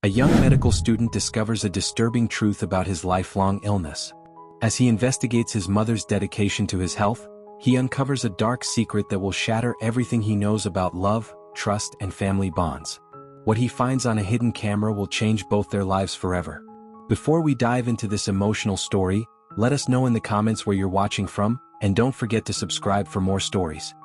A young medical student discovers a disturbing truth about his lifelong illness. As he investigates his mother's dedication to his health, he uncovers a dark secret that will shatter everything he knows about love, trust, and family bonds. What he finds on a hidden camera will change both their lives forever. Before we dive into this emotional story, let us know in the comments where you're watching from, and don't forget to subscribe for more stories.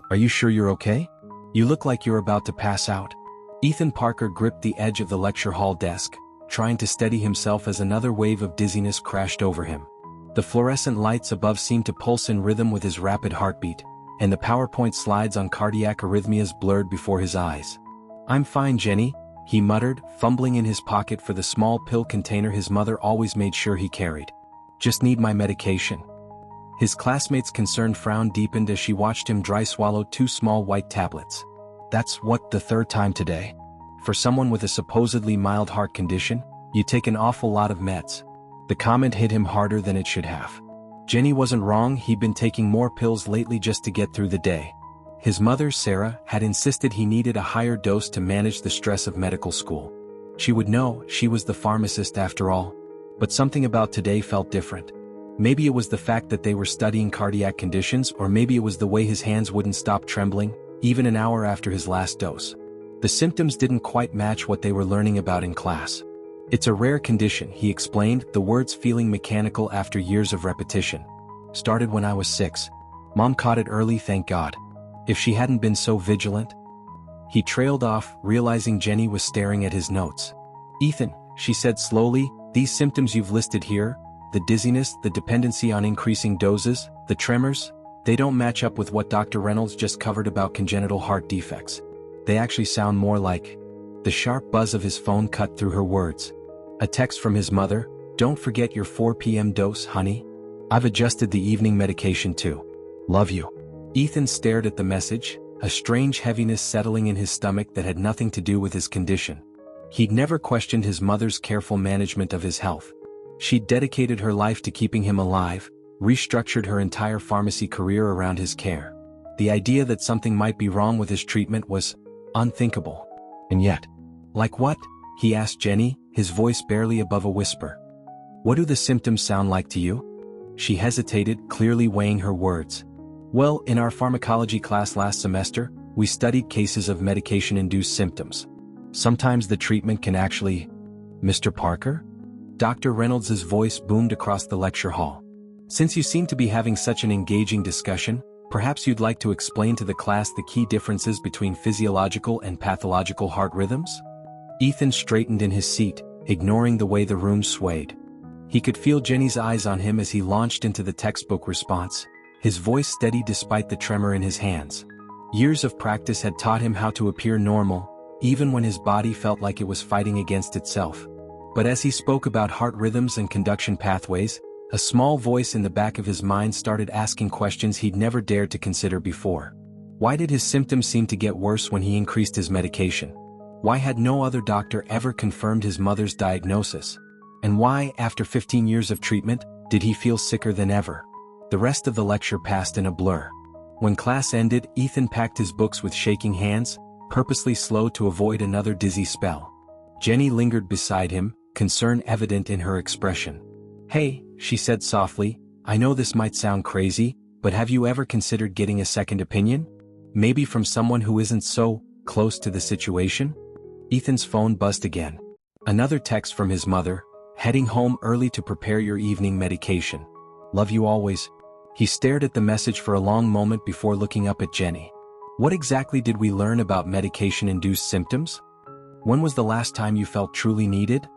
Are you sure you're okay? You look like you're about to pass out. Ethan Parker gripped the edge of the lecture hall desk, trying to steady himself as another wave of dizziness crashed over him. The fluorescent lights above seemed to pulse in rhythm with his rapid heartbeat, and the PowerPoint slides on cardiac arrhythmias blurred before his eyes. "I'm fine, Jenny," he muttered, fumbling in his pocket for the small pill container his mother always made sure he carried. "Just need my medication." His classmates' concerned frown deepened as she watched him dry swallow 2 small white tablets. "That's what, the 3rd time today? For someone with a supposedly mild heart condition, you take an awful lot of meds." The comment hit him harder than it should have. Jenny wasn't wrong, he'd been taking more pills lately just to get through the day. His mother, Sarah, had insisted he needed a higher dose to manage the stress of medical school. She would know, she was the pharmacist after all. But something about today felt different. Maybe it was the fact that they were studying cardiac conditions, or maybe it was the way his hands wouldn't stop trembling, even an hour after his last dose. The symptoms didn't quite match what they were learning about in class. "It's a rare condition," he explained, the words feeling mechanical after years of repetition. "Started when I was 6. Mom caught it early, thank God. If she hadn't been so vigilant." He trailed off, realizing Jenny was staring at his notes. "Ethan," she said slowly, "these symptoms you've listed here, the dizziness, the dependency on increasing doses, the tremors, they don't match up with what Dr. Reynolds just covered about congenital heart defects. They actually sound more like..." The sharp buzz of his phone cut through her words. A text from his mother, "Don't forget your 4 p.m. dose, honey. I've adjusted the evening medication too. Love you." Ethan stared at the message, a strange heaviness settling in his stomach that had nothing to do with his condition. He'd never questioned his mother's careful management of his health. She'd dedicated her life to keeping him alive, restructured her entire pharmacy career around his care. The idea that something might be wrong with his treatment was unthinkable. And yet, like what? He asked Jenny, his voice barely above a whisper. "What do the symptoms sound like to you?" She hesitated, clearly weighing her words. "Well, in our pharmacology class last semester, we studied cases of medication-induced symptoms. Sometimes the treatment can actually..." "Mr. Parker?" Dr. Reynolds' voice boomed across the lecture hall. "Since you seem to be having such an engaging discussion, perhaps you'd like to explain to the class the key differences between physiological and pathological heart rhythms?" Ethan straightened in his seat, ignoring the way the room swayed. He could feel Jenny's eyes on him as he launched into the textbook response, his voice steady despite the tremor in his hands. Years of practice had taught him how to appear normal, even when his body felt like it was fighting against itself. But as he spoke about heart rhythms and conduction pathways, a small voice in the back of his mind started asking questions he'd never dared to consider before. Why did his symptoms seem to get worse when he increased his medication? Why had no other doctor ever confirmed his mother's diagnosis? And why, after 15 years of treatment, did he feel sicker than ever? The rest of the lecture passed in a blur. When class ended, Ethan packed his books with shaking hands, purposely slow to avoid another dizzy spell. Jenny lingered beside him, concern evident in her expression. "Hey," she said softly, "I know this might sound crazy, but have you ever considered getting a second opinion? Maybe from someone who isn't so close to the situation?" Ethan's phone buzzed again. Another text from his mother, "Heading home early to prepare your evening medication. Love you always." He stared at the message for a long moment before looking up at Jenny. "What exactly did we learn about medication-induced symptoms? When was the last time you felt truly needed?"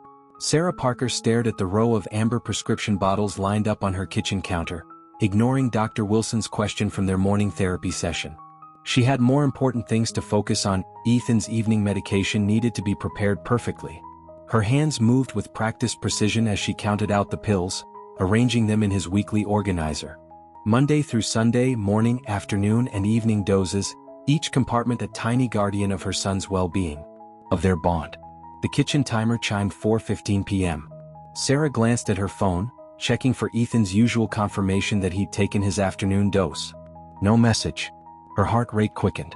Sarah Parker stared at the row of amber prescription bottles lined up on her kitchen counter, ignoring Dr. Wilson's question from their morning therapy session. She had more important things to focus on. Ethan's evening medication needed to be prepared perfectly. Her hands moved with practiced precision as she counted out the pills, arranging them in his weekly organizer. Monday through Sunday, morning, afternoon, and evening doses, each compartment a tiny guardian of her son's well-being, of their bond. The kitchen timer chimed 4:15 p.m. Sarah glanced at her phone, checking for Ethan's usual confirmation that he'd taken his afternoon dose. No message. Her heart rate quickened.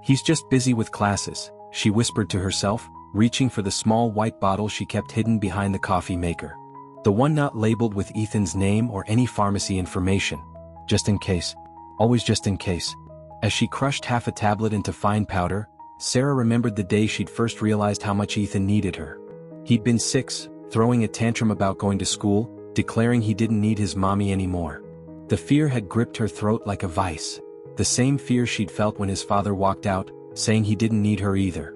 "He's just busy with classes," she whispered to herself, reaching for the small white bottle she kept hidden behind the coffee maker. The one not labeled with Ethan's name or any pharmacy information. Just in case. Always just in case. As she crushed half a tablet into fine powder, Sarah remembered the day she'd first realized how much Ethan needed her. He'd been 6, throwing a tantrum about going to school, declaring he didn't need his mommy anymore. The fear had gripped her throat like a vice. The same fear she'd felt when his father walked out, saying he didn't need her either.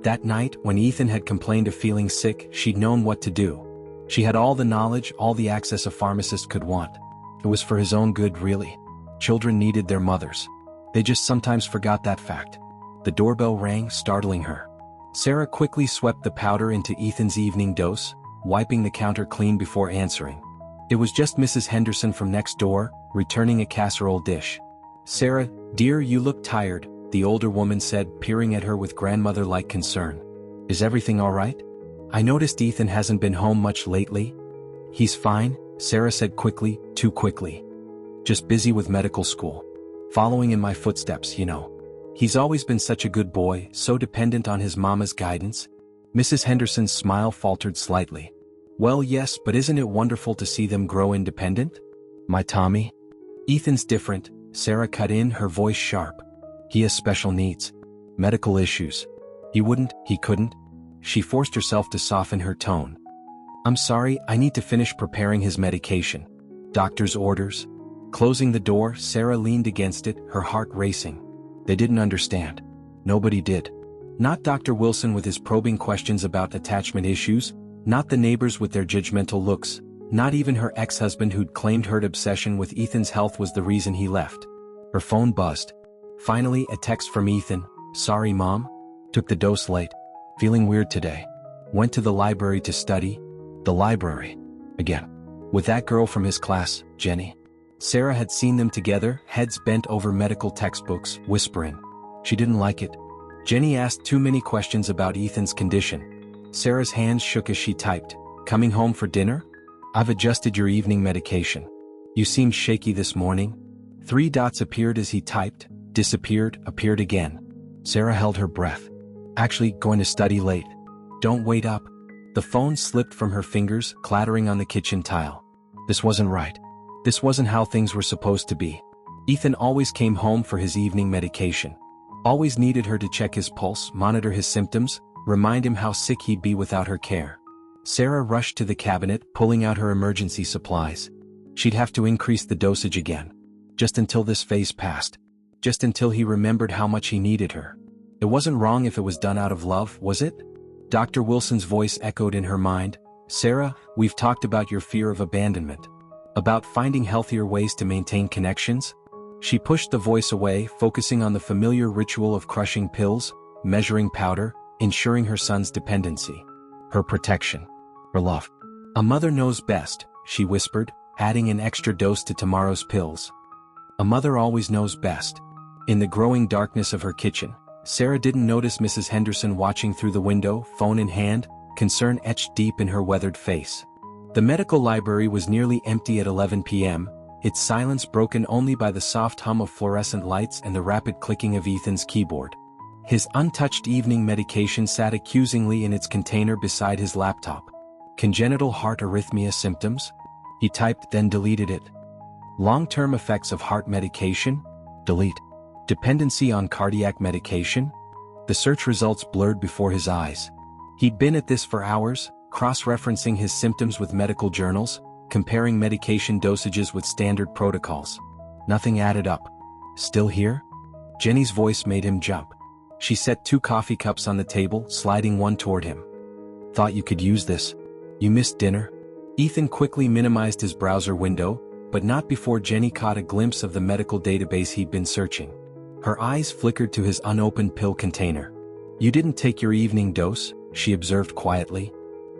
That night, when Ethan had complained of feeling sick, she'd known what to do. She had all the knowledge, all the access a pharmacist could want. It was for his own good, really. Children needed their mothers. They just sometimes forgot that fact. The doorbell rang, startling her. Sarah quickly swept the powder into Ethan's evening dose, wiping the counter clean before answering. It was just Mrs. Henderson from next door, returning a casserole dish. "Sarah, dear, you look tired," the older woman said, peering at her with grandmother-like concern. "Is everything all right? I noticed Ethan hasn't been home much lately." "He's fine," Sarah said quickly, too quickly. "Just busy with medical school. Following in my footsteps, you know. He's always been such a good boy, so dependent on his mama's guidance." Mrs. Henderson's smile faltered slightly. "Well, yes, but isn't it wonderful to see them grow independent? My Tommy?" "Ethan's different," Sarah cut in, her voice sharp. "He has special needs. Medical issues. He couldn't." She forced herself to soften her tone. "I'm sorry, I need to finish preparing his medication. Doctor's orders." Closing the door, Sarah leaned against it, her heart racing. They didn't understand. Nobody did. Not Dr. Wilson with his probing questions about attachment issues, not the neighbors with their judgmental looks, not even her ex-husband who'd claimed her obsession with Ethan's health was the reason he left. Her phone buzzed. Finally, a text from Ethan. "Sorry, Mom. Took the dose late. Feeling weird today. Went to the library to study." The library. Again. With that girl from his class, Jenny. Sarah had seen them together, heads bent over medical textbooks, whispering. She didn't like it. Jenny asked too many questions about Ethan's condition. Sarah's hands shook as she typed. "Coming home for dinner? I've adjusted your evening medication. You seemed shaky this morning." 3 dots appeared as he typed, disappeared, appeared again. Sarah held her breath. "Actually, going to study late. Don't wait up." The phone slipped from her fingers, clattering on the kitchen tile. This wasn't right. This wasn't how things were supposed to be. Ethan always came home for his evening medication. Always needed her to check his pulse, monitor his symptoms, remind him how sick he'd be without her care. Sarah rushed to the cabinet, pulling out her emergency supplies. She'd have to increase the dosage again. Just until this phase passed. Just until he remembered how much he needed her. It wasn't wrong if it was done out of love, was it? Dr. Wilson's voice echoed in her mind. "Sarah, we've talked about your fear of abandonment. About finding healthier ways to maintain connections." She pushed the voice away, focusing on the familiar ritual of crushing pills, measuring powder, ensuring her son's dependency. Her protection. Her love. "A mother knows best," she whispered, adding an extra dose to tomorrow's pills. A mother always knows best. In the growing darkness of her kitchen, Sarah didn't notice Mrs. Henderson watching through the window, phone in hand, concern etched deep in her weathered face. The medical library was nearly empty at 11 p.m., its silence broken only by the soft hum of fluorescent lights and the rapid clicking of Ethan's keyboard. His untouched evening medication sat accusingly in its container beside his laptop. "Congenital heart arrhythmia symptoms?" He typed, then deleted it. "Long-term effects of heart medication?" Delete. "Dependency on cardiac medication?" The search results blurred before his eyes. He'd been at this for hours, cross-referencing his symptoms with medical journals, comparing medication dosages with standard protocols. Nothing added up. "Still here?" Jenny's voice made him jump. She set 2 coffee cups on the table, sliding one toward him. "Thought you could use this. You missed dinner?" Ethan quickly minimized his browser window, but not before Jenny caught a glimpse of the medical database he'd been searching. Her eyes flickered to his unopened pill container. "You didn't take your evening dose," she observed quietly.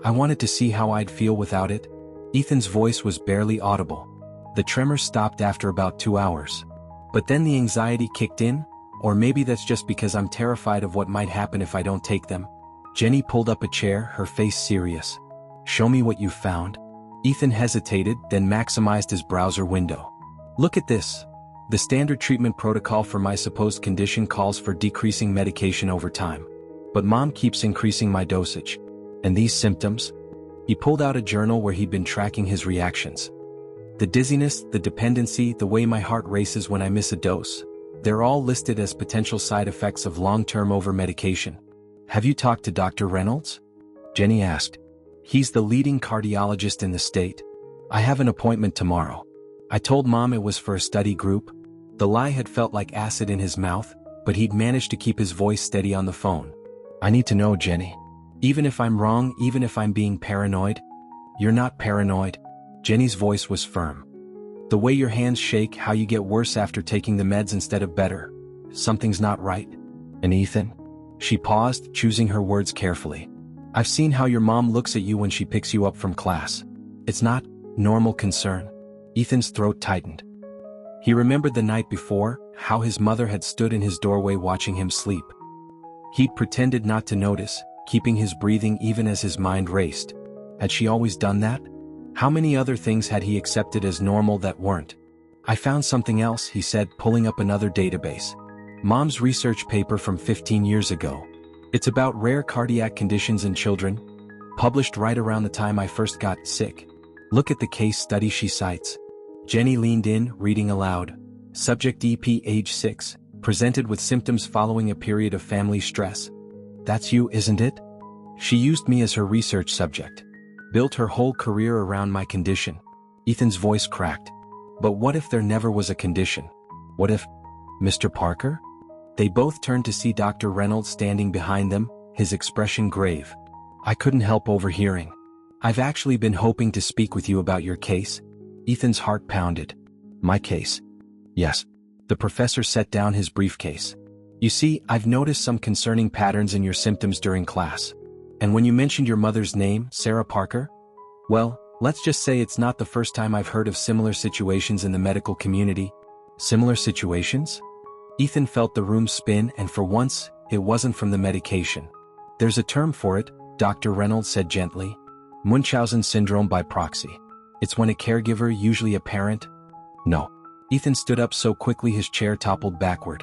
"I wanted to see how I'd feel without it." Ethan's voice was barely audible. The tremor stopped after about 2 hours. "But then the anxiety kicked in? Or maybe that's just because I'm terrified of what might happen if I don't take them." Jenny pulled up a chair, her face serious. "Show me what you found." Ethan hesitated, then maximized his browser window. "Look at this. The standard treatment protocol for my supposed condition calls for decreasing medication over time. But Mom keeps increasing my dosage. And these symptoms? He pulled out a journal where he'd been tracking his reactions. The dizziness, the dependency, the way my heart races when I miss a dose. They're all listed as potential side effects of long-term over-medication. Have you talked to Dr. Reynolds? Jenny asked. He's the leading cardiologist in the state. I have an appointment tomorrow. I told Mom it was for a study group. The lie had felt like acid in his mouth, but he'd managed to keep his voice steady on the phone. I need to know, Jenny. Even if I'm wrong, even if I'm being paranoid. You're not paranoid. Jenny's voice was firm. The way your hands shake, how you get worse after taking the meds instead of better. Something's not right. And Ethan? She paused, choosing her words carefully. I've seen how your mom looks at you when she picks you up from class. It's not normal concern. Ethan's throat tightened. He remembered the night before, how his mother had stood in his doorway watching him sleep. He'd pretended not to notice, keeping his breathing even as his mind raced. Had she always done that? How many other things had he accepted as normal that weren't? I found something else, he said, pulling up another database. Mom's research paper from 15 years ago. It's about rare cardiac conditions in children, published right around the time I first got sick. Look at the case study she cites. Jenny leaned in, reading aloud. Subject EP age 6, presented with symptoms following a period of family stress. That's you, isn't it? She used me as her research subject. Built her whole career around my condition. Ethan's voice cracked. But what if there never was a condition? What if... Mr. Parker? They both turned to see Dr. Reynolds standing behind them, his expression grave. I couldn't help overhearing. I've actually been hoping to speak with you about your case. Ethan's heart pounded. My case? Yes. The professor set down his briefcase. You see, I've noticed some concerning patterns in your symptoms during class. And when you mentioned your mother's name, Sarah Parker? Well, let's just say it's not the first time I've heard of similar situations in the medical community. Similar situations? Ethan felt the room spin, and for once, it wasn't from the medication. There's a term for it, Dr. Reynolds said gently. Munchausen syndrome by proxy. It's when a caregiver, usually a parent... No. Ethan stood up so quickly his chair toppled backward.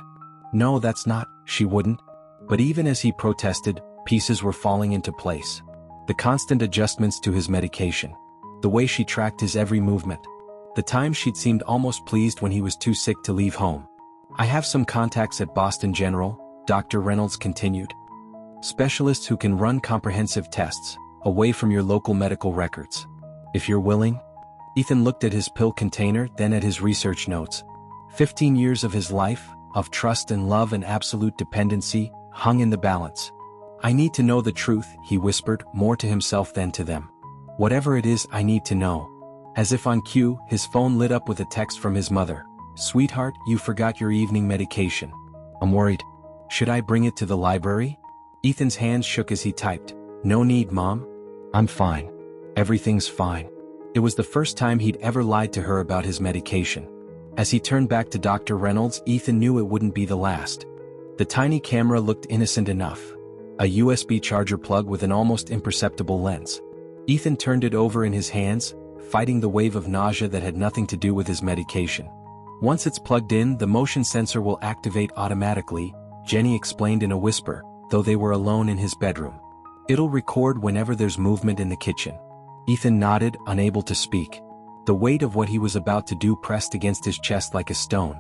No, that's not, she wouldn't. But even as he protested, pieces were falling into place. The constant adjustments to his medication. The way she tracked his every movement. The times she'd seemed almost pleased when he was too sick to leave home. I have some contacts at Boston General, Dr. Reynolds continued. Specialists who can run comprehensive tests, away from your local medical records. If you're willing. Ethan looked at his pill container, then at his research notes. 15 years of his life, of trust and love and absolute dependency, hung in the balance. I need to know the truth, he whispered, more to himself than to them. Whatever it is, I need to know. As if on cue, his phone lit up with a text from his mother. Sweetheart, you forgot your evening medication. I'm worried. Should I bring it to the library? Ethan's hands shook as he typed. No need, Mom. I'm fine. Everything's fine. It was the first time he'd ever lied to her about his medication. As he turned back to Dr. Reynolds, Ethan knew it wouldn't be the last. The tiny camera looked innocent enough. A USB charger plug with an almost imperceptible lens. Ethan turned it over in his hands, fighting the wave of nausea that had nothing to do with his medication. Once it's plugged in, the motion sensor will activate automatically, Jenny explained in a whisper, though they were alone in his bedroom. It'll record whenever there's movement in the kitchen. Ethan nodded, unable to speak. The weight of what he was about to do pressed against his chest like a stone.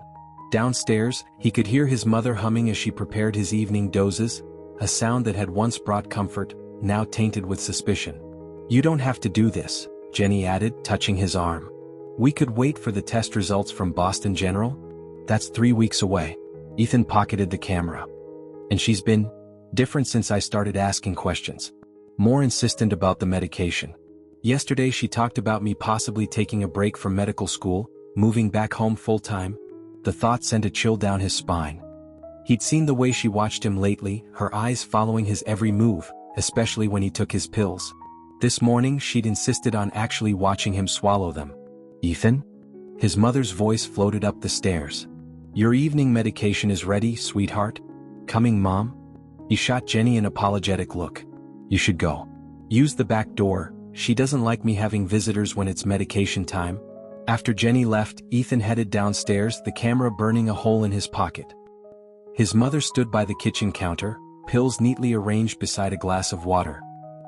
Downstairs, he could hear his mother humming as she prepared his evening doses, a sound that had once brought comfort, now tainted with suspicion. You don't have to do this, Jenny added, touching his arm. We could wait for the test results from Boston General? That's 3 weeks away. Ethan pocketed the camera. And she's been different since I started asking questions. More insistent about the medication. Yesterday she talked about me possibly taking a break from medical school, moving back home full-time. The thought sent a chill down his spine. He'd seen the way she watched him lately, her eyes following his every move, especially when he took his pills. This morning she'd insisted on actually watching him swallow them. Ethan? His mother's voice floated up the stairs. Your evening medication is ready, sweetheart. Coming, Mom? He shot Jenny an apologetic look. You should go. Use the back door. She doesn't like me having visitors when it's medication time. After Jenny left, Ethan headed downstairs, the camera burning a hole in his pocket. His mother stood by the kitchen counter, pills neatly arranged beside a glass of water.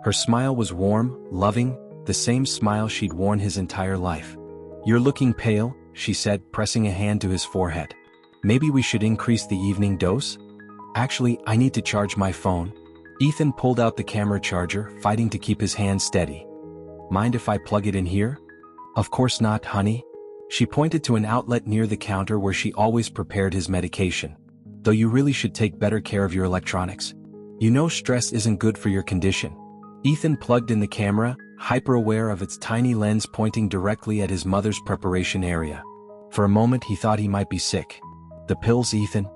Her smile was warm, loving, the same smile she'd worn his entire life. "You're looking pale," she said, pressing a hand to his forehead. "Maybe we should increase the evening dose?" "Actually, I need to charge my phone." Ethan pulled out the camera charger, fighting to keep his hand steady. "Mind if I plug it in here?" "Of course not, honey." She pointed to an outlet near the counter where she always prepared his medication. "Though you really should take better care of your electronics. You know stress isn't good for your condition." Ethan plugged in the camera, hyper-aware of its tiny lens pointing directly at his mother's preparation area. For a moment he thought he might be sick. "The pills, Ethan?"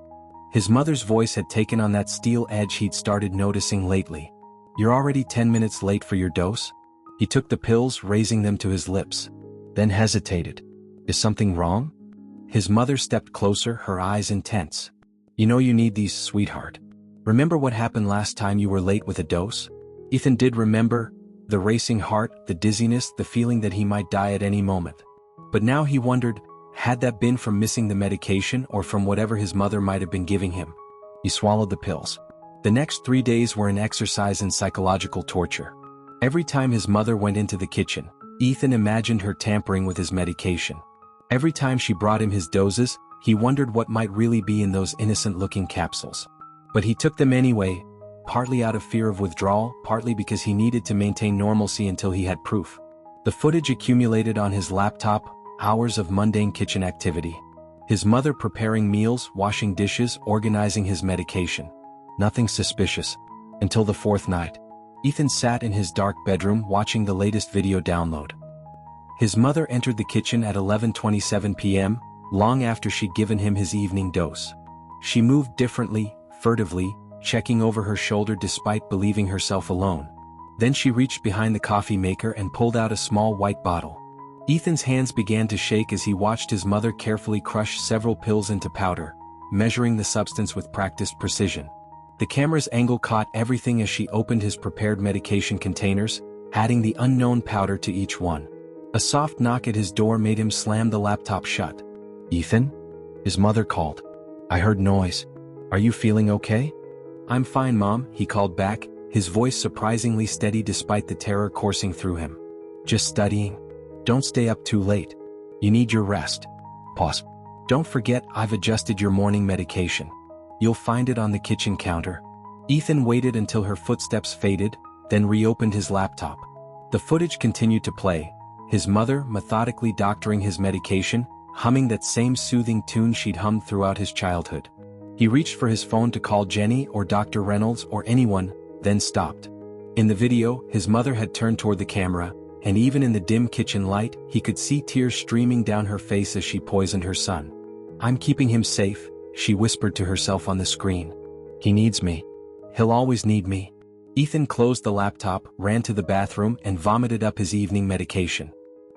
His mother's voice had taken on that steel edge he'd started noticing lately. "You're already 10 minutes late for your dose?" He took the pills, raising them to his lips. Then hesitated. "Is something wrong?" His mother stepped closer, her eyes intense. "You know you need these, sweetheart. Remember what happened last time you were late with a dose?" Ethan did remember. The racing heart, the dizziness, the feeling that he might die at any moment. But now he wondered, had that been from missing the medication or from whatever his mother might have been giving him? He swallowed the pills. The next 3 days were an exercise in psychological torture. Every time his mother went into the kitchen, Ethan imagined her tampering with his medication. Every time she brought him his doses, he wondered what might really be in those innocent-looking capsules. But he took them anyway, partly out of fear of withdrawal, partly because he needed to maintain normalcy until he had proof. The footage accumulated on his laptop, hours of mundane kitchen activity. His mother preparing meals, washing dishes, organizing his medication. Nothing suspicious. Until the fourth night. Ethan sat in his dark bedroom watching the latest video download. His mother entered the kitchen at 11:27 p.m., long after she'd given him his evening dose. She moved differently, furtively, checking over her shoulder despite believing herself alone. Then she reached behind the coffee maker and pulled out a small white bottle. Ethan's hands began to shake as he watched his mother carefully crush several pills into powder, measuring the substance with practiced precision. The camera's angle caught everything as she opened his prepared medication containers, adding the unknown powder to each one. A soft knock at his door made him slam the laptop shut. "Ethan?" His mother called. "I heard noise. Are you feeling okay?" "I'm fine, Mom," he called back, his voice surprisingly steady despite the terror coursing through him. "Just studying. Don't stay up too late. You need your rest." Pause. "Don't forget, I've adjusted your morning medication. You'll find it on the kitchen counter." Ethan waited until her footsteps faded, then reopened his laptop. The footage continued to play, his mother methodically doctoring his medication, humming that same soothing tune she'd hummed throughout his childhood. He reached for his phone to call Jenny or Dr. Reynolds or anyone, then stopped. In the video, his mother had turned toward the camera, and even in the dim kitchen light, he could see tears streaming down her face as she poisoned her son. "I'm keeping him safe," she whispered to herself on the screen. "He needs me. He'll always need me." Ethan closed the laptop, ran to the bathroom, and vomited up his evening medication.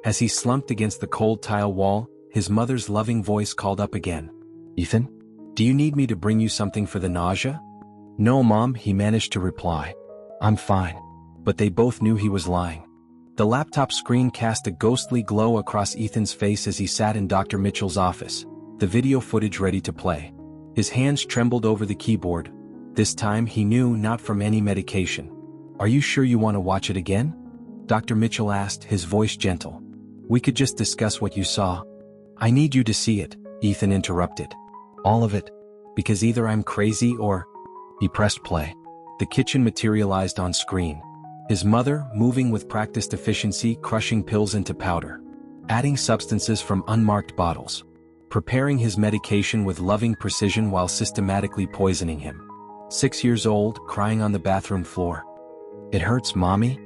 As he slumped against the cold tile wall, his mother's loving voice called up again. "Ethan? Do you need me to bring you something for the nausea?" "No, Mom," he managed to reply. "I'm fine." But they both knew he was lying. The laptop screen cast a ghostly glow across Ethan's face as he sat in Dr. Mitchell's office, the video footage ready to play. His hands trembled over the keyboard. This time he knew not from any medication. "Are you sure you want to watch it again?" Dr. Mitchell asked, his voice gentle. "We could just discuss what you saw." "I need you to see it," Ethan interrupted. "All of it. Because either I'm crazy or—" He pressed play. The kitchen materialized on screen. His mother, moving with practiced efficiency, crushing pills into powder. Adding substances from unmarked bottles. Preparing his medication with loving precision while systematically poisoning him. 6 years old, crying on the bathroom floor. "It hurts, Mommy?"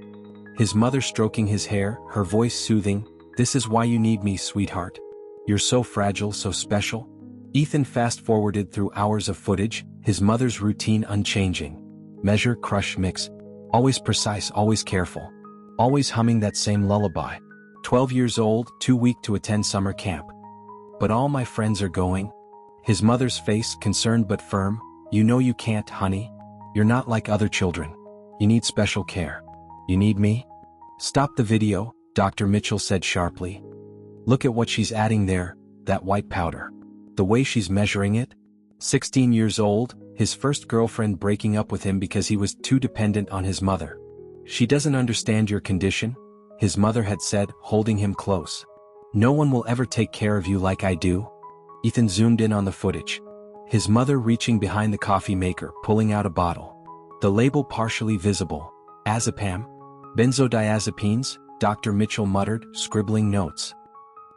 His mother stroking his hair, her voice soothing. "This is why you need me, sweetheart. You're so fragile, so special." Ethan fast-forwarded through hours of footage, his mother's routine unchanging. Measure, crush, mix. Always precise, always careful. Always humming that same lullaby. 12 years old, too weak to attend summer camp. "But all my friends are going." His mother's face, concerned but firm. "You know you can't, honey. You're not like other children. You need special care. You need me." "Stop the video," Dr. Mitchell said sharply. "Look at what she's adding there, that white powder. The way she's measuring it. 16 years old, his first girlfriend breaking up with him because he was too dependent on his mother. "She doesn't understand your condition," his mother had said, holding him close. "No one will ever take care of you like I do." Ethan zoomed in on the footage. His mother reaching behind the coffee maker, pulling out a bottle. The label partially visible. "Azepam? Benzodiazepines," Dr. Mitchell muttered, scribbling notes.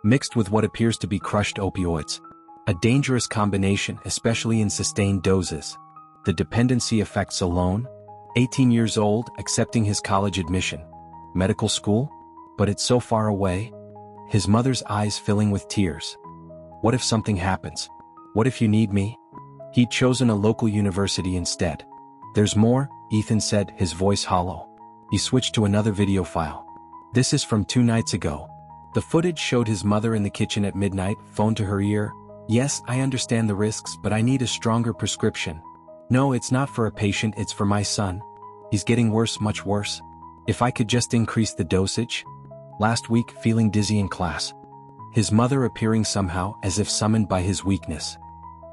"Mixed with what appears to be crushed opioids. A dangerous combination, especially in sustained doses. The dependency effects alone? 18 years old, accepting his college admission. Medical school? But it's so far away." His mother's eyes filling with tears. "What if something happens? What if you need me?" He'd chosen a local university instead. "There's more," Ethan said, his voice hollow. He switched to another video file. "This is from 2 nights ago." The footage showed his mother in the kitchen at midnight, phone to her ear. "Yes, I understand the risks, but I need a stronger prescription. No, it's not for a patient, it's for my son. He's getting worse, much worse. If I could just increase the dosage." Last week, feeling dizzy in class. His mother appearing somehow as if summoned by his weakness.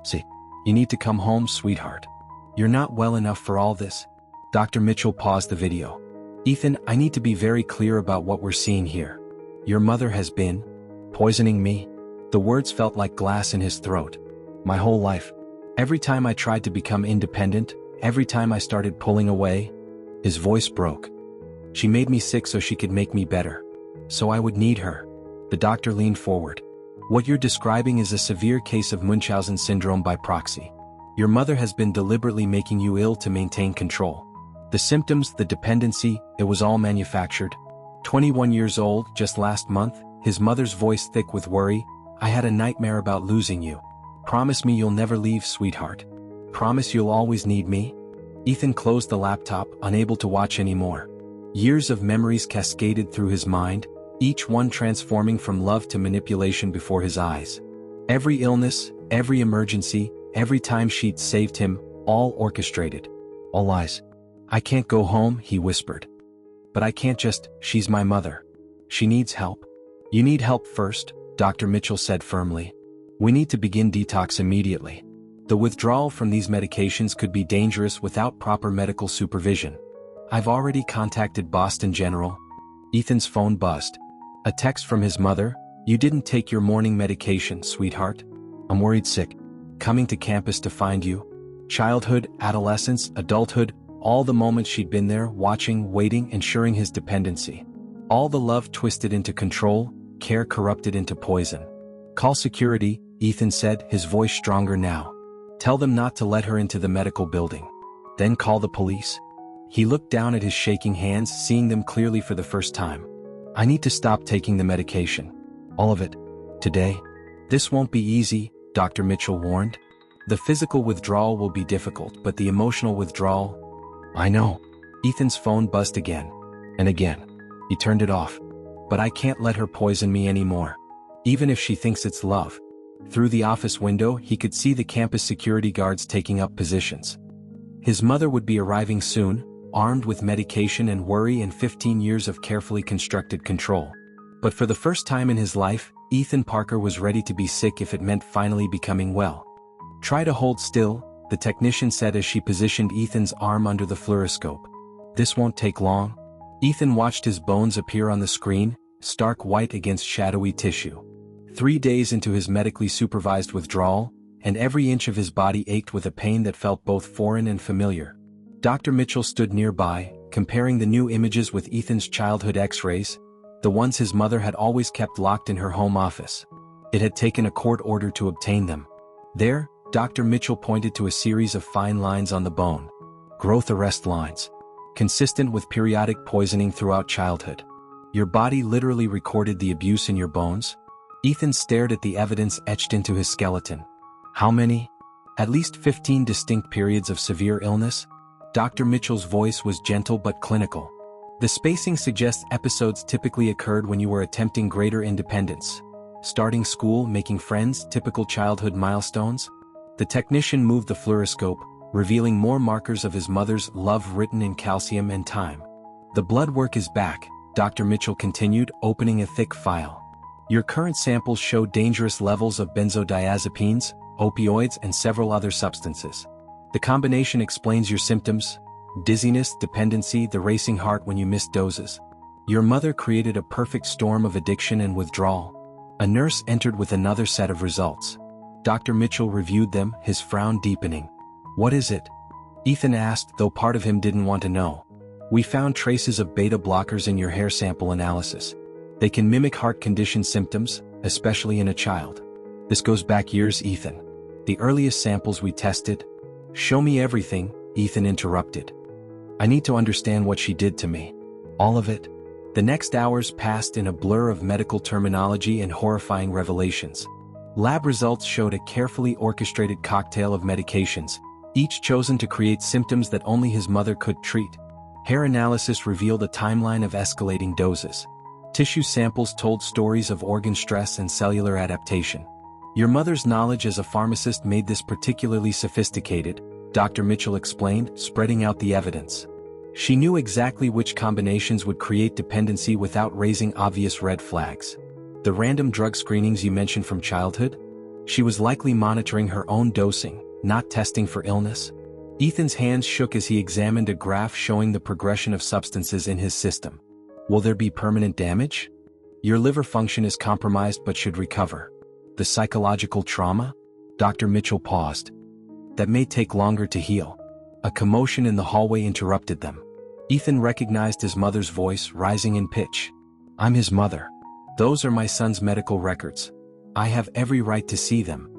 "See, you need to come home, sweetheart. You're not well enough for all this." Dr. Mitchell paused the video. "Ethan, I need to be very clear about what we're seeing here. Your mother has been poisoning me." The words felt like glass in his throat. "My whole life. Every time I tried to become independent, every time I started pulling away." His voice broke. "She made me sick so she could make me better. So I would need her." The doctor leaned forward. "What you're describing is a severe case of Munchausen syndrome by proxy. Your mother has been deliberately making you ill to maintain control. The symptoms, the dependency, it was all manufactured." 21 years old, just last month, his mother's voice thick with worry. "I had a nightmare about losing you. Promise me you'll never leave, sweetheart. Promise you'll always need me." Ethan closed the laptop, unable to watch anymore. Years of memories cascaded through his mind, each one transforming from love to manipulation before his eyes. Every illness, every emergency, every time she'd saved him, all orchestrated. All lies. "I can't go home," he whispered. "But I can't just, she's my mother. She needs help." "You need help first," Dr. Mitchell said firmly. "We need to begin detox immediately. The withdrawal from these medications could be dangerous without proper medical supervision. I've already contacted Boston General." Ethan's phone buzzed. A text from his mother. "You didn't take your morning medication, sweetheart. I'm worried sick. Coming to campus to find you." Childhood, adolescence, adulthood, all the moments she'd been there, watching, waiting, ensuring his dependency. All the love twisted into control, care corrupted into poison. "Call security," Ethan said, his voice stronger now. "Tell them not to let her into the medical building. Then call the police." He looked down at his shaking hands, seeing them clearly for the first time. "I need to stop taking the medication. All of it. Today. This won't be easy," Dr. Mitchell warned. "The physical withdrawal will be difficult, but the emotional withdrawal—" "I know." Ethan's phone buzzed again. And again. He turned it off. "But I can't let her poison me anymore. Even if she thinks it's love." Through the office window, he could see the campus security guards taking up positions. His mother would be arriving soon, armed with medication and worry and 15 years of carefully constructed control. But for the first time in his life, Ethan Parker was ready to be sick if it meant finally becoming well. "Try to hold still," the technician said as she positioned Ethan's arm under the fluoroscope. "This won't take long." Ethan watched his bones appear on the screen, stark white against shadowy tissue. 3 days into his medically supervised withdrawal, and every inch of his body ached with a pain that felt both foreign and familiar. Dr. Mitchell stood nearby, comparing the new images with Ethan's childhood x-rays, the ones his mother had always kept locked in her home office. It had taken a court order to obtain them. There, Dr. Mitchell pointed to a series of fine lines on the bone. Growth arrest lines. Consistent with periodic poisoning throughout childhood. Your body literally recorded the abuse in your bones? Ethan stared at the evidence etched into his skeleton. How many? At least 15 distinct periods of severe illness? Dr. Mitchell's voice was gentle but clinical. The spacing suggests episodes typically occurred when you were attempting greater independence. Starting school, making friends, typical childhood milestones? The technician moved the fluoroscope, revealing more markers of his mother's love written in calcium and time. The blood work is back, Dr. Mitchell continued, opening a thick file. Your current samples show dangerous levels of benzodiazepines, opioids, and several other substances. The combination explains your symptoms: dizziness, dependency, the racing heart when you miss doses. Your mother created a perfect storm of addiction and withdrawal. A nurse entered with another set of results. Dr. Mitchell reviewed them, his frown deepening. "What is it?" Ethan asked, though part of him didn't want to know. "We found traces of beta blockers in your hair sample analysis. They can mimic heart condition symptoms, especially in a child." "This goes back years, Ethan. The earliest samples we tested." "Show me everything," Ethan interrupted. "I need to understand what she did to me. All of it." The next hours passed in a blur of medical terminology and horrifying revelations. Lab results showed a carefully orchestrated cocktail of medications, each chosen to create symptoms that only his mother could treat. Hair analysis revealed a timeline of escalating doses. Tissue samples told stories of organ stress and cellular adaptation. "Your mother's knowledge as a pharmacist made this particularly sophisticated," Dr. Mitchell explained, spreading out the evidence. "She knew exactly which combinations would create dependency without raising obvious red flags. The random drug screenings you mentioned from childhood? She was likely monitoring her own dosing, not testing for illness." Ethan's hands shook as he examined a graph showing the progression of substances in his system. "Will there be permanent damage?" "Your liver function is compromised but should recover." "The psychological trauma?" Dr. Mitchell paused. "That may take longer to heal." A commotion in the hallway interrupted them. Ethan recognized his mother's voice, rising in pitch. "I'm his mother. Those are my son's medical records. I have every right to see them."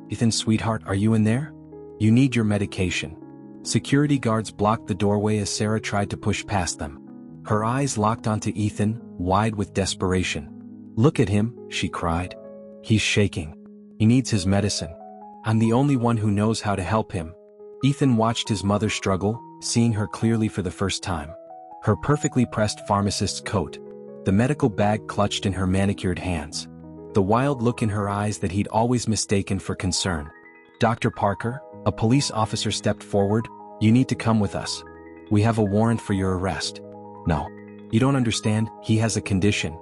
Ethan, sweetheart, are you in there? You need your medication." Security guards blocked the doorway as Sarah tried to push past them. Her eyes locked onto Ethan, wide with desperation. "Look at him," she cried. "He's shaking. He needs his medicine. I'm the only one who knows how to help him." Ethan watched his mother struggle, seeing her clearly for the first time. Her perfectly pressed pharmacist's coat, the medical bag clutched in her manicured hands, the wild look in her eyes that he'd always mistaken for concern. "Dr. Parker," a police officer stepped forward, "you need to come with us. We have a warrant for your arrest." "No. You don't understand, he has a condition."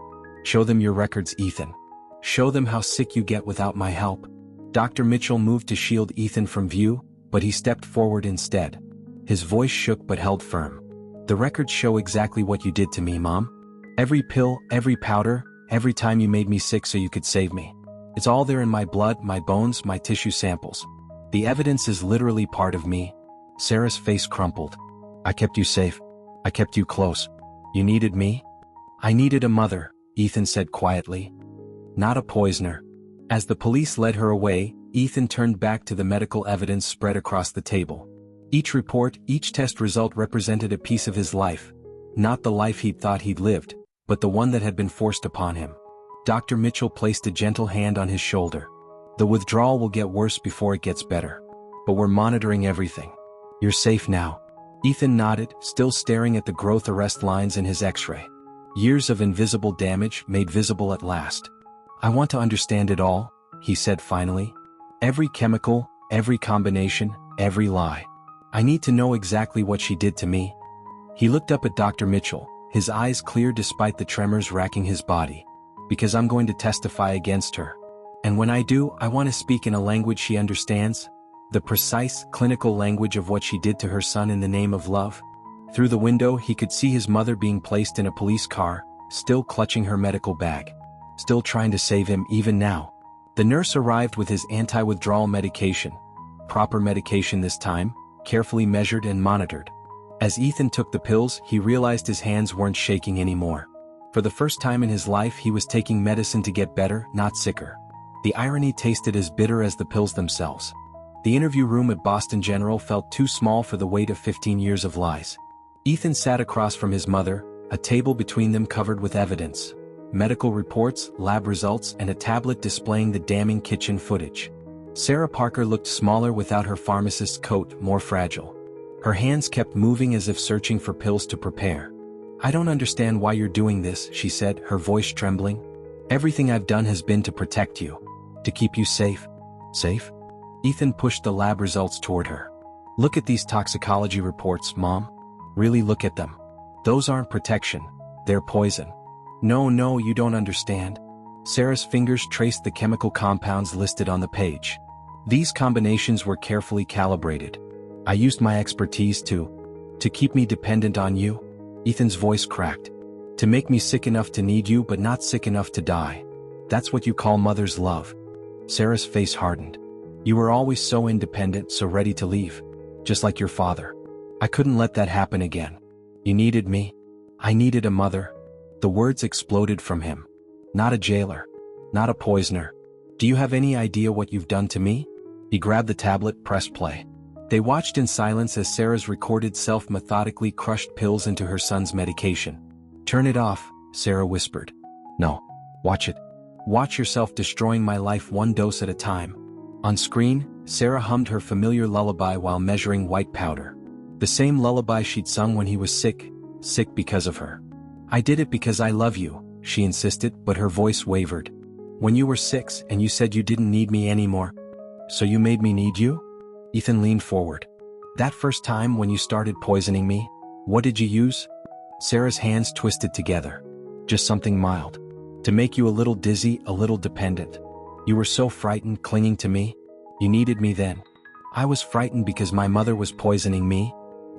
"Show them your records, Ethan. Show them how sick you get without my help." Dr. Mitchell moved to shield Ethan from view, but he stepped forward instead. His voice shook but held firm. "The records show exactly what you did to me, Mom. Every pill, every powder, every time you made me sick so you could save me. It's all there in my blood, my bones, my tissue samples. The evidence is literally part of me." Sarah's face crumpled. "I kept you safe. I kept you close. You needed me?" "I needed a mother," Ethan said quietly. "Not a poisoner." As the police led her away, Ethan turned back to the medical evidence spread across the table. Each report, each test result represented a piece of his life. Not the life he'd thought he'd lived, but the one that had been forced upon him. Dr. Mitchell placed a gentle hand on his shoulder. "The withdrawal will get worse before it gets better. But we're monitoring everything. You're safe now." Ethan nodded, still staring at the growth arrest lines in his x-ray. Years of invisible damage made visible at last. "I want to understand it all," he said finally. "Every chemical, every combination, every lie. I need to know exactly what she did to me." He looked up at Dr. Mitchell, his eyes clear despite the tremors racking his body. "Because I'm going to testify against her. And when I do, I want to speak in a language she understands. The precise, clinical language of what she did to her son in the name of love." Through the window he could see his mother being placed in a police car, still clutching her medical bag. Still trying to save him even now. The nurse arrived with his anti-withdrawal medication. Proper medication this time, carefully measured and monitored. As Ethan took the pills, he realized his hands weren't shaking anymore. For the first time in his life he was taking medicine to get better, not sicker. The irony tasted as bitter as the pills themselves. The interview room at Boston General felt too small for the weight of 15 years of lies. Ethan sat across from his mother, a table between them covered with evidence. Medical reports, lab results, and a tablet displaying the damning kitchen footage. Sarah Parker looked smaller without her pharmacist's coat, more fragile. Her hands kept moving as if searching for pills to prepare. "I don't understand why you're doing this," she said, her voice trembling. "Everything I've done has been to protect you. To keep you safe." "Safe?" Ethan pushed the lab results toward her. "Look at these toxicology reports, Mom. Really look at them. Those aren't protection. They're poison." No, you don't understand." Sarah's fingers traced the chemical compounds listed on the page. These combinations were carefully calibrated. I used my expertise to keep me dependent on you. Ethan's voice cracked. To make me sick enough to need you but not sick enough to die. That's what you call mother's love. Sarah's face hardened. You were always so independent, so ready to leave. Just like your father. I couldn't let that happen again. You needed me. I needed a mother. The words exploded from him. Not a jailer. Not a poisoner. Do you have any idea what you've done to me? He grabbed the tablet, pressed play. They watched in silence as Sarah's recorded self methodically crushed pills into her son's medication. Turn it off, Sarah whispered. No. Watch it. Watch yourself destroying my life one dose at a time. On screen, Sarah hummed her familiar lullaby while measuring white powder. The same lullaby she'd sung when he was sick because of her. I did it because I love you, she insisted, but her voice wavered. When you were 6 and you said you didn't need me anymore. So you made me need you? Ethan leaned forward. That first time when you started poisoning me, what did you use? Sarah's hands twisted together. Just something mild. To make you a little dizzy, a little dependent. You were so frightened clinging to me. You needed me then. I was frightened because my mother was poisoning me.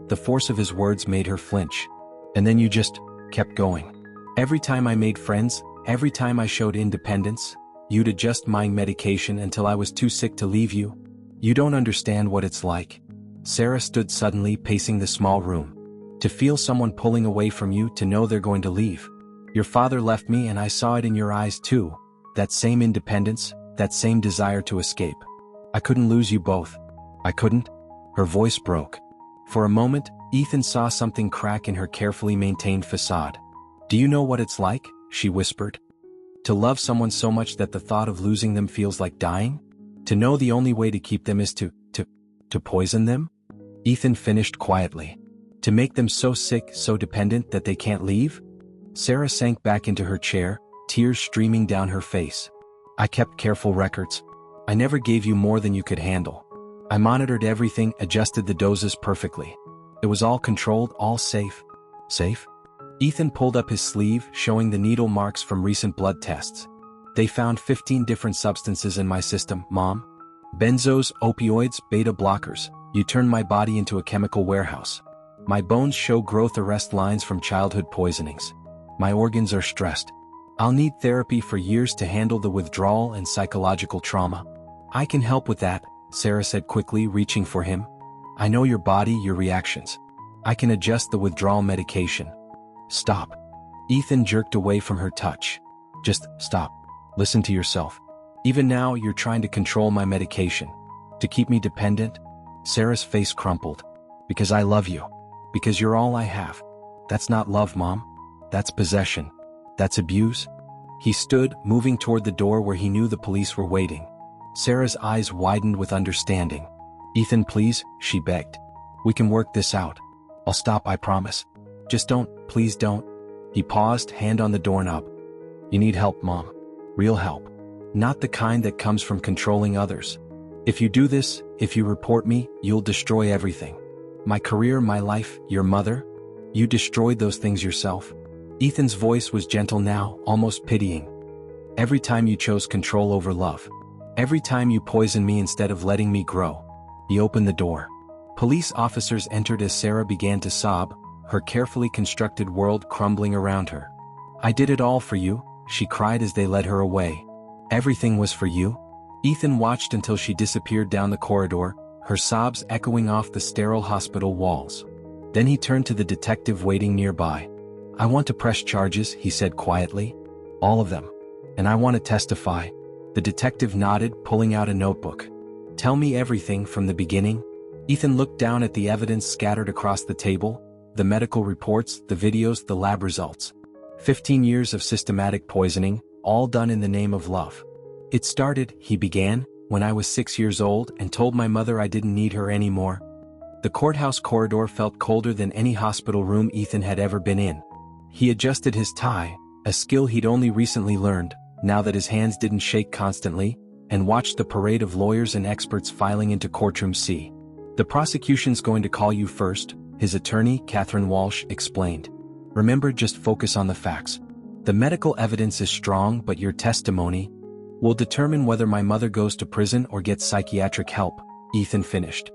The force of his words made her flinch. And then you just kept going. Every time I made friends, every time I showed independence, you'd adjust my medication until I was too sick to leave you. You don't understand what it's like. Sarah stood suddenly, pacing the small room. To feel someone pulling away from you, to know they're going to leave. Your father left me and I saw it in your eyes too. That same independence, that same desire to escape. I couldn't lose you both. I couldn't. Her voice broke. For a moment, Ethan saw something crack in her carefully maintained facade. Do you know what it's like? She whispered. To love someone so much that the thought of losing them feels like dying? To know the only way to keep them is to poison them? Ethan finished quietly. To make them so sick, so dependent that they can't leave? Sarah sank back into her chair, tears streaming down her face. I kept careful records. I never gave you more than you could handle. I monitored everything, adjusted the doses perfectly. It was all controlled, all safe. Safe? Ethan pulled up his sleeve, showing the needle marks from recent blood tests. They found 15 different substances in my system, Mom. Benzos, opioids, beta blockers. You turned my body into a chemical warehouse. My bones show growth arrest lines from childhood poisonings. My organs are stressed. I'll need therapy for years to handle the withdrawal and psychological trauma. I can help with that, Sarah said quickly, reaching for him. I know your body, your reactions. I can adjust the withdrawal medication. Stop. Ethan jerked away from her touch. Just stop. Listen to yourself. Even now, you're trying to control my medication. To keep me dependent? Sarah's face crumpled. Because I love you. Because you're all I have. That's not love, Mom. That's possession. That's abuse. He stood, moving toward the door where he knew the police were waiting. Sarah's eyes widened with understanding. Ethan, please, she begged. We can work this out. I'll stop, I promise. Just don't, please don't. He paused, hand on the doorknob. You need help, Mom. Real help. Not the kind that comes from controlling others. If you do this, if you report me, you'll destroy everything. My career, my life, your mother. You destroyed those things yourself. Ethan's voice was gentle now, almost pitying. Every time you chose control over love. Every time you poisoned me instead of letting me grow. He opened the door. Police officers entered as Sarah began to sob, her carefully constructed world crumbling around her. I did it all for you, she cried as they led her away. Everything was for you? Ethan watched until she disappeared down the corridor, her sobs echoing off the sterile hospital walls. Then he turned to the detective waiting nearby. I want to press charges, he said quietly. All of them. And I want to testify. The detective nodded, pulling out a notebook. Tell me everything from the beginning. Ethan looked down at the evidence scattered across the table, the medical reports, the videos, the lab results. 15 years of systematic poisoning, all done in the name of love. It started, he began, when I was 6 years old and told my mother I didn't need her anymore. The courthouse corridor felt colder than any hospital room Ethan had ever been in. He adjusted his tie, a skill he'd only recently learned, now that his hands didn't shake constantly, and watched the parade of lawyers and experts filing into courtroom C. The prosecution's going to call you first, his attorney, Catherine Walsh, explained. Remember, just focus on the facts. The medical evidence is strong, but your testimony, Will determine whether my mother goes to prison or gets psychiatric help, Ethan finished.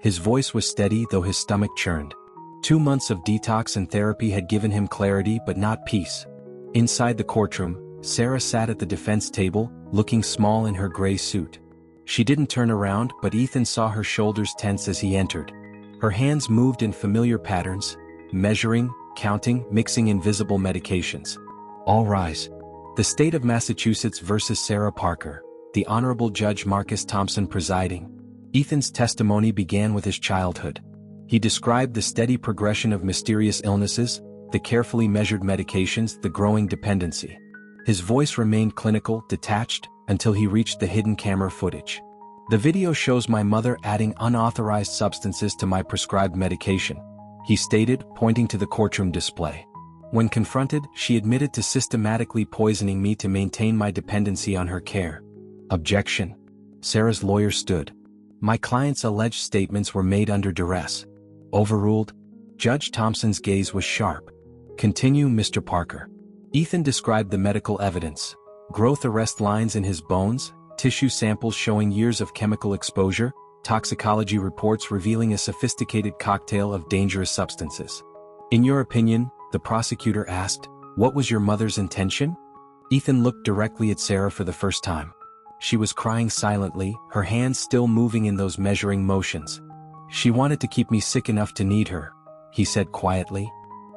His voice was steady though his stomach churned. 2 months of detox and therapy had given him clarity but not peace. Inside the courtroom, Sarah sat at the defense table, looking small in her gray suit. She didn't turn around, but Ethan saw her shoulders tense as he entered. Her hands moved in familiar patterns, measuring, counting, mixing invisible medications. All rise. The State of Massachusetts versus Sarah Parker, the Honorable Judge Marcus Thompson presiding. Ethan's testimony began with his childhood. He described the steady progression of mysterious illnesses, the carefully measured medications, the growing dependency. His voice remained clinical, detached, until he reached the hidden camera footage. The video shows my mother adding unauthorized substances to my prescribed medication, he stated, pointing to the courtroom display. When confronted, she admitted to systematically poisoning me to maintain my dependency on her care. Objection. Sarah's lawyer stood. My client's alleged statements were made under duress. Overruled. Judge Thompson's gaze was sharp. Continue, Mr. Parker. Ethan described the medical evidence. Growth arrest lines in his bones, tissue samples showing years of chemical exposure, toxicology reports revealing a sophisticated cocktail of dangerous substances. In your opinion, the prosecutor asked, what was your mother's intention? Ethan looked directly at Sarah for the first time. She was crying silently, her hands still moving in those measuring motions. She wanted to keep me sick enough to need her, he said quietly,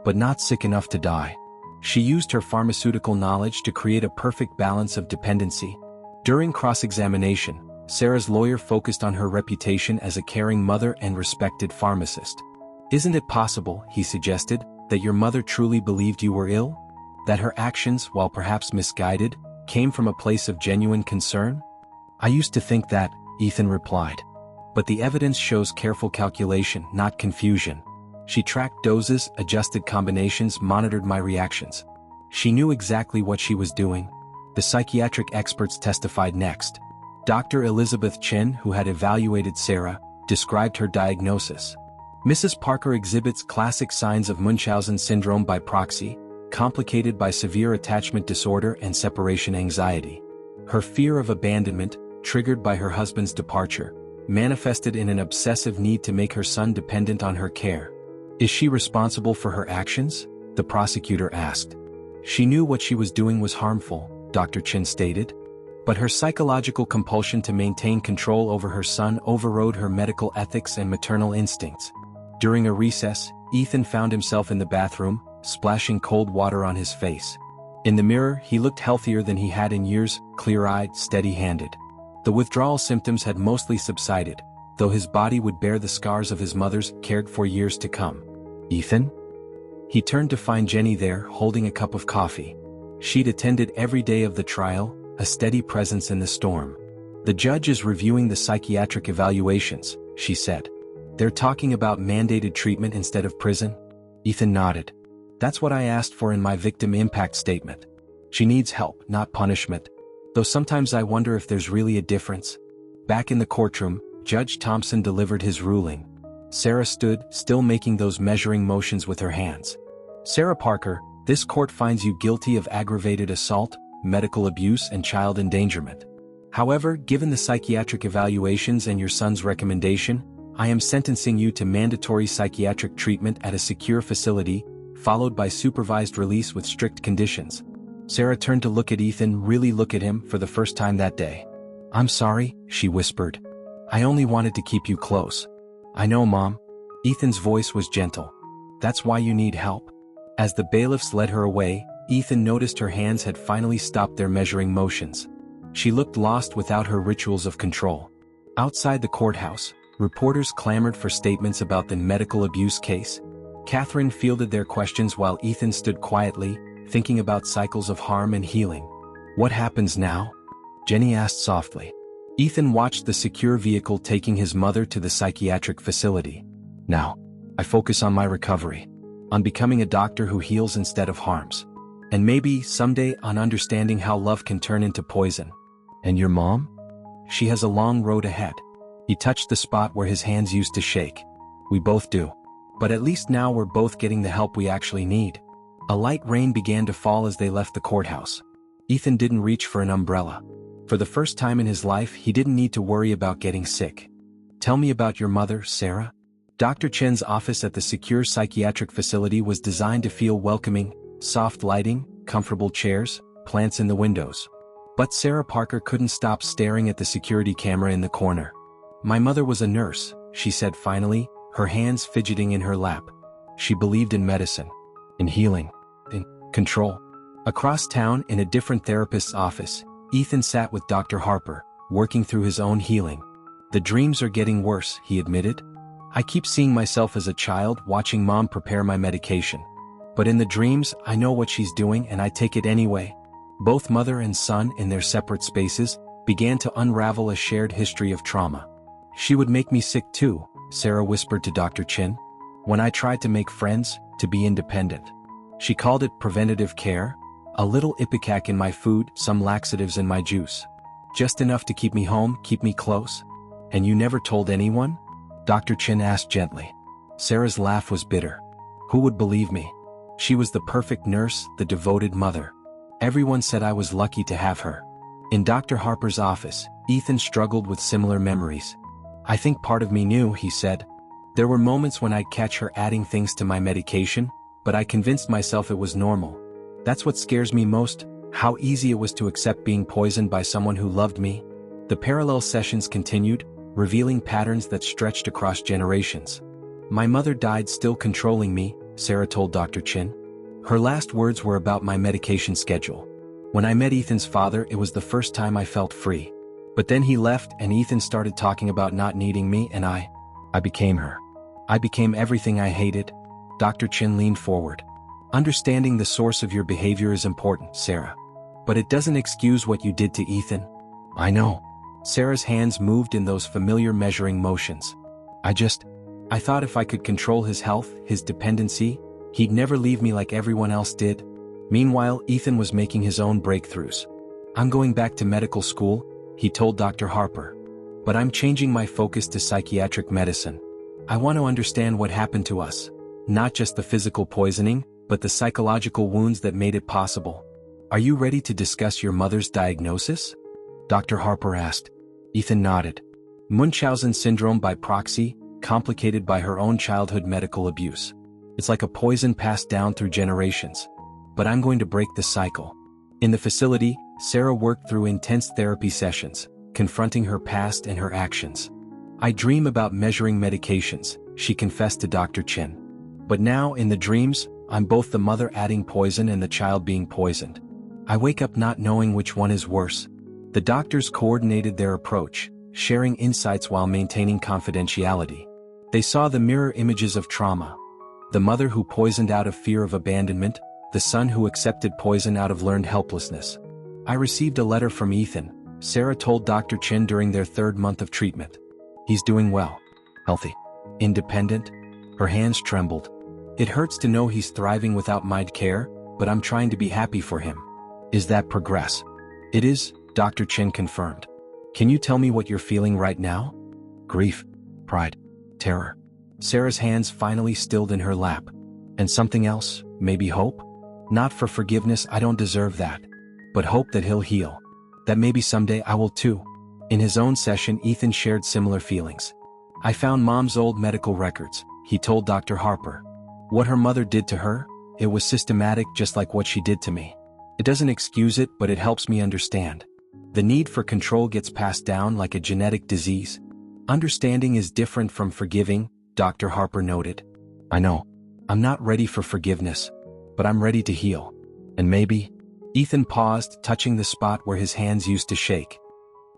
but not sick enough to die. She used her pharmaceutical knowledge to create a perfect balance of dependency. During cross-examination, Sarah's lawyer focused on her reputation as a caring mother and respected pharmacist. Isn't it possible, he suggested, that your mother truly believed you were ill? That her actions, while perhaps misguided, came from a place of genuine concern? I used to think that, Ethan replied. But the evidence shows careful calculation, not confusion. She tracked doses, adjusted combinations, monitored my reactions. She knew exactly what she was doing. The psychiatric experts testified next. Dr. Elizabeth Chin, who had evaluated Sarah, described her diagnosis. Mrs. Parker exhibits classic signs of Munchausen syndrome by proxy, complicated by severe attachment disorder and separation anxiety. Her fear of abandonment, triggered by her husband's departure, manifested in an obsessive need to make her son dependent on her care. Is she responsible for her actions? The prosecutor asked. She knew what she was doing was harmful, Dr. Chin stated. But her psychological compulsion to maintain control over her son overrode her medical ethics and maternal instincts. During a recess, Ethan found himself in the bathroom, splashing cold water on his face. In the mirror, he looked healthier than he had in years, clear-eyed, steady-handed. The withdrawal symptoms had mostly subsided, though his body would bear the scars of his mother's cared for years to come. Ethan? He turned to find Jenny there, holding a cup of coffee. She'd attended every day of the trial, a steady presence in the storm. The judge is reviewing the psychiatric evaluations, she said. They're talking about mandated treatment instead of prison? Ethan nodded. That's what I asked for in my victim impact statement. She needs help, not punishment. Though sometimes I wonder if there's really a difference. Back in the courtroom, Judge Thompson delivered his ruling. Sarah stood, still making those measuring motions with her hands. Sarah Parker, this court finds you guilty of aggravated assault, medical abuse, and child endangerment. However, given the psychiatric evaluations and your son's recommendation, I am sentencing you to mandatory psychiatric treatment at a secure facility, followed by supervised release with strict conditions. Sarah turned to look at Ethan, really look at him, for the first time that day. I'm sorry, she whispered. I only wanted to keep you close. I know, Mom. Ethan's voice was gentle. That's why you need help. As the bailiffs led her away, Ethan noticed her hands had finally stopped their measuring motions. She looked lost without her rituals of control. Outside the courthouse, reporters clamored for statements about the medical abuse case. Catherine fielded their questions while Ethan stood quietly, thinking about cycles of harm and healing. What happens now? Jenny asked softly. Ethan watched the secure vehicle taking his mother to the psychiatric facility. Now, I focus on my recovery, on becoming a doctor who heals instead of harms. And maybe, someday, on understanding how love can turn into poison. And your mom? She has a long road ahead. He touched the spot where his hands used to shake. We both do. But at least now we're both getting the help we actually need. A light rain began to fall as they left the courthouse. Ethan didn't reach for an umbrella. For the first time in his life, he didn't need to worry about getting sick. "Tell me about your mother, Sarah." Dr. Chen's office at the secure psychiatric facility was designed to feel welcoming: soft lighting, comfortable chairs, plants in the windows. But Sarah Parker couldn't stop staring at the security camera in the corner. "My mother was a nurse," she said finally, her hands fidgeting in her lap. "She believed in medicine, in healing, in control." Across town, in a different therapist's office, Ethan sat with Dr. Harper, working through his own healing. "The dreams are getting worse," he admitted. "I keep seeing myself as a child watching Mom prepare my medication. But in the dreams, I know what she's doing and I take it anyway." Both mother and son, in their separate spaces, began to unravel a shared history of trauma. "She would make me sick too," Sarah whispered to Dr. Chin. "When I tried to make friends, to be independent. She called it preventative care. A little ipecac in my food, some laxatives in my juice. Just enough to keep me home, keep me close." "And you never told anyone?" Dr. Chin asked gently. Sarah's laugh was bitter. "Who would believe me? She was the perfect nurse, the devoted mother. Everyone said I was lucky to have her." In Dr. Harper's office, Ethan struggled with similar memories. "I think part of me knew," he said. "There were moments when I'd catch her adding things to my medication, but I convinced myself it was normal. That's what scares me most, how easy it was to accept being poisoned by someone who loved me." The parallel sessions continued, revealing patterns that stretched across generations. "My mother died still controlling me," Sarah told Dr. Chin. "Her last words were about my medication schedule. When I met Ethan's father, it was the first time I felt free. But then he left and Ethan started talking about not needing me and I became her. I became everything I hated." Dr. Chin leaned forward. "Understanding the source of your behavior is important, Sarah. But it doesn't excuse what you did to Ethan." "I know." Sarah's hands moved in those familiar measuring motions. I thought if I could control his health, his dependency, he'd never leave me like everyone else did." Meanwhile, Ethan was making his own breakthroughs. "I'm going back to medical school," he told Dr. Harper. "But I'm changing my focus to psychiatric medicine. I want to understand what happened to us. Not just the physical poisoning, but the psychological wounds that made it possible." "Are you ready to discuss your mother's diagnosis?" Dr. Harper asked. Ethan nodded. "Munchausen syndrome by proxy, complicated by her own childhood medical abuse. It's like a poison passed down through generations. But I'm going to break the cycle." In the facility, Sarah worked through intense therapy sessions, confronting her past and her actions. "I dream about measuring medications," she confessed to Dr. Chin. "But now, in the dreams, I'm both the mother adding poison and the child being poisoned. I wake up not knowing which one is worse." The doctors coordinated their approach, sharing insights while maintaining confidentiality. They saw the mirror images of trauma. The mother who poisoned out of fear of abandonment, the son who accepted poison out of learned helplessness. "I received a letter from Ethan," Sarah told Dr. Chin during their third month of treatment. "He's doing well. Healthy. Independent." Her hands trembled. "It hurts to know he's thriving without my care, but I'm trying to be happy for him." "Is that progress?" "It is," Dr. Chin confirmed. "Can you tell me what you're feeling right now?" "Grief, pride, terror." Sarah's hands finally stilled in her lap. "And something else, maybe hope? Not for forgiveness, I don't deserve that. But hope that he'll heal. That maybe someday I will too." In his own session, Ethan shared similar feelings. "I found Mom's old medical records," he told Dr. Harper. "What her mother did to her, it was systematic just like what she did to me. It doesn't excuse it, but it helps me understand. The need for control gets passed down like a genetic disease. Understanding is different from forgiving," Dr. Harper noted. "I know. I'm not ready for forgiveness. But I'm ready to heal. And maybe..." Ethan paused, touching the spot where his hands used to shake.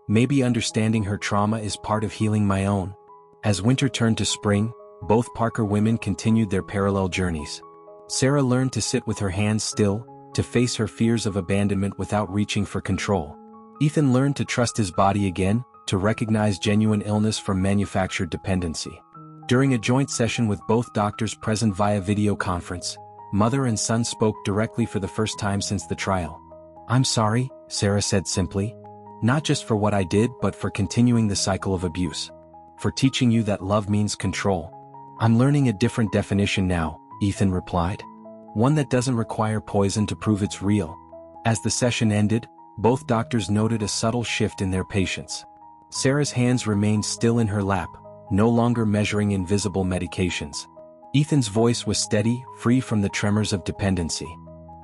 "Maybe understanding her trauma is part of healing my own." As winter turned to spring, both Parker women continued their parallel journeys. Sarah learned to sit with her hands still, to face her fears of abandonment without reaching for control. Ethan learned to trust his body again, to recognize genuine illness from manufactured dependency. During a joint session with both doctors present via video conference, mother and son spoke directly for the first time since the trial. "I'm sorry," Sarah said simply. "Not just for what I did, but for continuing the cycle of abuse. For teaching you that love means control." "I'm learning a different definition now," Ethan replied. "One that doesn't require poison to prove it's real." As the session ended, Both doctors noted a subtle shift in their patients. Sarah's hands remained still in her lap, no longer measuring invisible medications. Ethan's voice was steady, free from the tremors of dependency.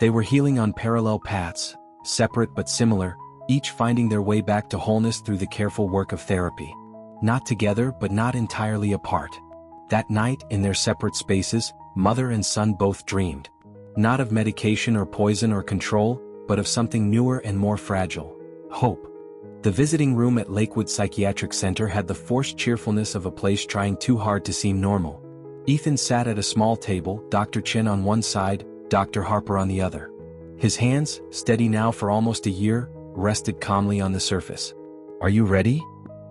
They were healing on parallel paths, separate but similar, each finding their way back to wholeness through the careful work of therapy. Not together but not entirely apart. That night, in their separate spaces, mother and son both dreamed. Not of medication or poison or control, but of something newer and more fragile: hope. The visiting room at Lakewood Psychiatric Center had the forced cheerfulness of a place trying too hard to seem normal. Ethan sat at a small table, Dr. Chin on one side, Dr. Harper on the other. His hands, steady now for almost a year, rested calmly on the surface. "Are you ready?"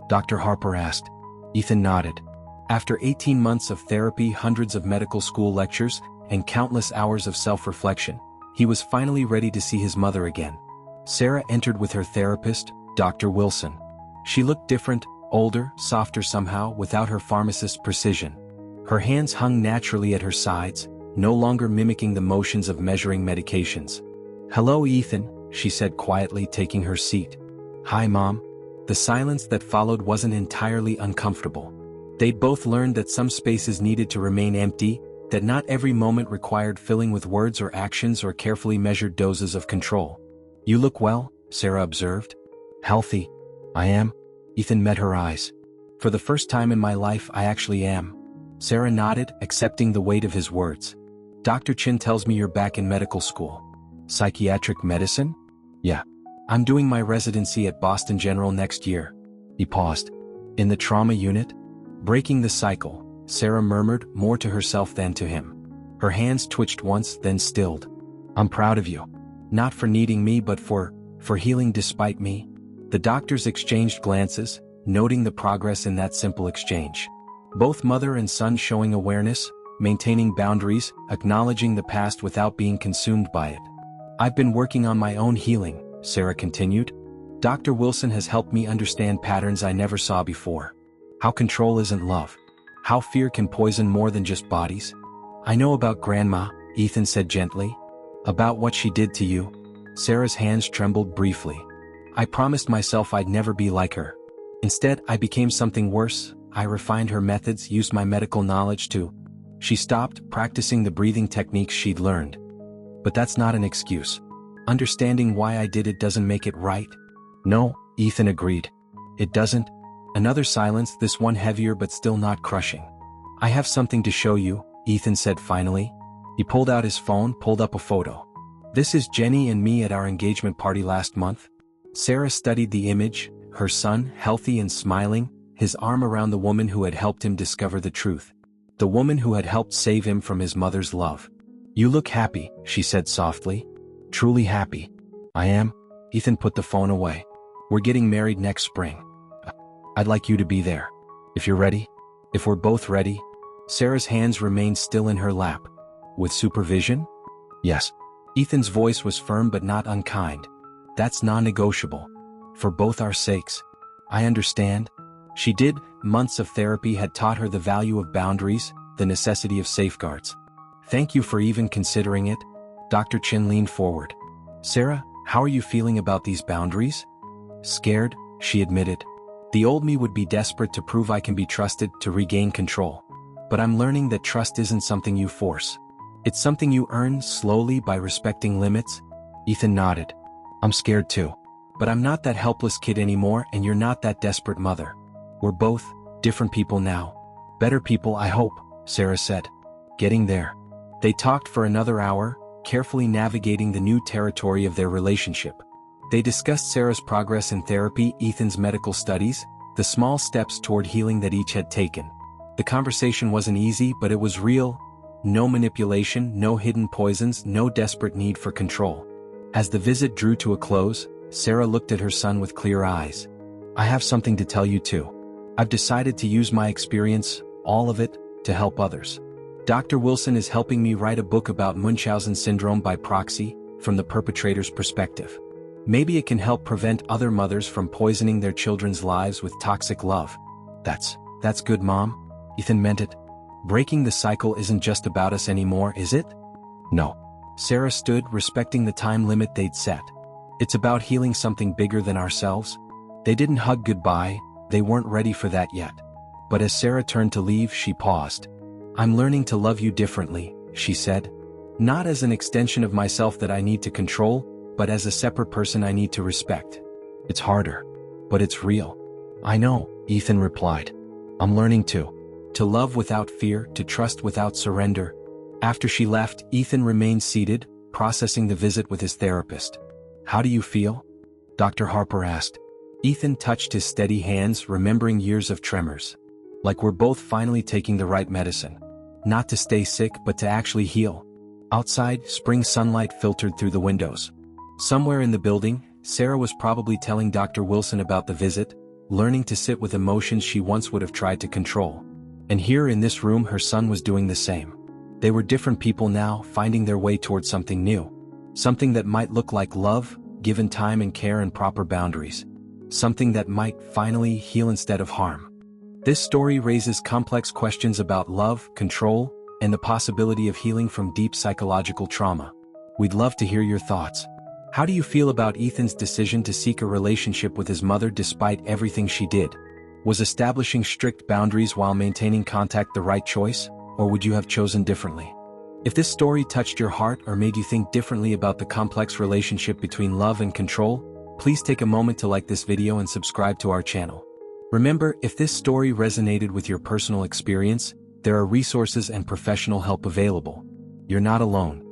Dr. Harper asked. Ethan nodded. After 18 months of therapy, hundreds of medical school lectures, and countless hours of self-reflection, he was finally ready to see his mother again. Sarah entered with her therapist, Dr. Wilson. She looked different, older, softer somehow, without her pharmacist's precision. Her hands hung naturally at her sides, no longer mimicking the motions of measuring medications. "Hello, Ethan," she said quietly, taking her seat. "Hi, Mom." The silence that followed wasn't entirely uncomfortable. They'd both learned that some spaces needed to remain empty, that not every moment required filling with words or actions or carefully measured doses of control. "You look well," Sarah observed. "Healthy. I am." Ethan met her eyes. "For the first time in my life, I actually am." Sarah nodded, accepting the weight of his words. "Dr. Chin tells me you're back in medical school." "Psychiatric medicine?" "Yeah. I'm doing my residency at Boston General next year." He paused. "In the trauma unit?" "Breaking the cycle," Sarah murmured, more to herself than to him. Her hands twitched once, then stilled. "I'm proud of you. Not for needing me but for healing despite me." The doctors exchanged glances, noting the progress in that simple exchange. Both mother and son showing awareness, maintaining boundaries, acknowledging the past without being consumed by it. "I've been working on my own healing," Sarah continued. "Dr. Wilson has helped me understand patterns I never saw before. How control isn't love. How fear can poison more than just bodies. I know about Grandma," Ethan said gently. "About what she did to you." Sarah's hands trembled briefly. "I promised myself I'd never be like her. Instead, I became something worse. I refined her methods, used my medical knowledge to..." She stopped, practicing the breathing techniques she'd learned. "But that's not an excuse. Understanding why I did it doesn't make it right." "No," Ethan agreed. "It doesn't." Another silence, this one heavier but still not crushing. "I have something to show you," Ethan said finally. He pulled out his phone, pulled up a photo. "This is Jenny and me at our engagement party last month." Sarah studied the image, her son, healthy and smiling, his arm around the woman who had helped him discover the truth. The woman who had helped save him from his mother's love. "You look happy," she said softly. "Truly happy." "I am." Ethan put the phone away. "We're getting married next spring. I'd like you to be there. If you're ready." "If we're both ready." Sarah's hands remained still in her lap. "With supervision?" "Yes." Ethan's voice was firm but not unkind. "That's non-negotiable. For both our sakes." "I understand." She did. Months of therapy had taught her the value of boundaries, the necessity of safeguards. "Thank you for even considering it." Dr. Chin leaned forward. "Sarah, how are you feeling about these boundaries?" "Scared," she admitted. "The old me would be desperate to prove I can be trusted, to regain control. But I'm learning that trust isn't something you force. It's something you earn slowly by respecting limits." Ethan nodded. "I'm scared too. But I'm not that helpless kid anymore, and you're not that desperate mother. We're both different people now. Better people, I hope," Sarah said. "Getting there." They talked for another hour, carefully navigating the new territory of their relationship. They discussed Sarah's progress in therapy, Ethan's medical studies, the small steps toward healing that each had taken. The conversation wasn't easy, but it was real. No manipulation, no hidden poisons, no desperate need for control. As the visit drew to a close, Sarah looked at her son with clear eyes. "I have something to tell you too. I've decided to use my experience, all of it, to help others. Dr. Wilson is helping me write a book about Munchausen syndrome by proxy, from the perpetrator's perspective. Maybe it can help prevent other mothers from poisoning their children's lives with toxic love." That's good, Mom." Ethan meant it. "Breaking the cycle isn't just about us anymore, is it?" "No." Sarah stood, respecting the time limit they'd set. It's about healing something bigger than ourselves. They didn't hug goodbye, they weren't ready for that yet. But as Sarah turned to leave, she paused. I'm learning to love you differently, she said. Not as an extension of myself that I need to control, but as a separate person I need to respect. It's harder, but it's real. I know, Ethan replied. I'm learning to love without fear, to trust without surrender. After she left, Ethan remained seated, processing the visit with his therapist. How do you feel? Dr. Harper asked. Ethan touched his steady hands, remembering years of tremors. Like we're both finally taking the right medicine. Not to stay sick, but to actually heal. Outside, spring sunlight filtered through the windows. Somewhere in the building, Sarah was probably telling Dr. Wilson about the visit, learning to sit with emotions she once would have tried to control. And here in this room, her son was doing the same. They were different people now, finding their way towards something new. Something that might look like love, given time and care and proper boundaries. Something that might finally heal instead of harm. This story raises complex questions about love, control, and the possibility of healing from deep psychological trauma. We'd love to hear your thoughts. How do you feel about Ethan's decision to seek a relationship with his mother despite everything she did? Was establishing strict boundaries while maintaining contact the right choice, or would you have chosen differently? If this story touched your heart or made you think differently about the complex relationship between love and control, please take a moment to like this video and subscribe to our channel. Remember, if this story resonated with your personal experience, there are resources and professional help available. You're not alone.